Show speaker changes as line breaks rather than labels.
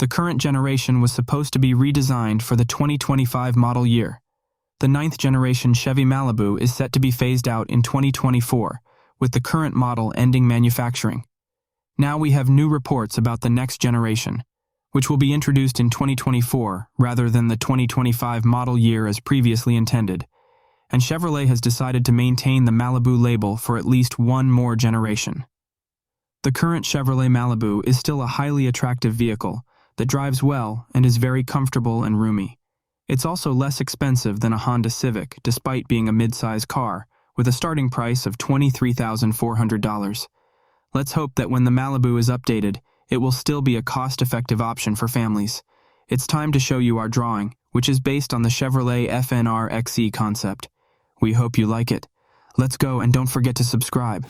The current generation was supposed to be redesigned for the 2025 model year. The 9th generation Chevy Malibu is set to be phased out in 2024, with the current model ending manufacturing. Now we have new reports about the next generation, which will be introduced in 2024 rather than the 2025 model year as previously intended, and Chevrolet has decided to maintain the Malibu label for at least one more generation. The current Chevrolet Malibu is still a highly attractive vehicle that drives well and is very comfortable and roomy. It's also less expensive than a Honda Civic, despite being a midsize car, with a starting price of $23,400. Let's hope that when the Malibu is updated, it will still be a cost-effective option for families. It's time to show you our drawing, which is based on the Chevrolet FNR XE concept. We hope you like it. Let's go, and don't forget to subscribe.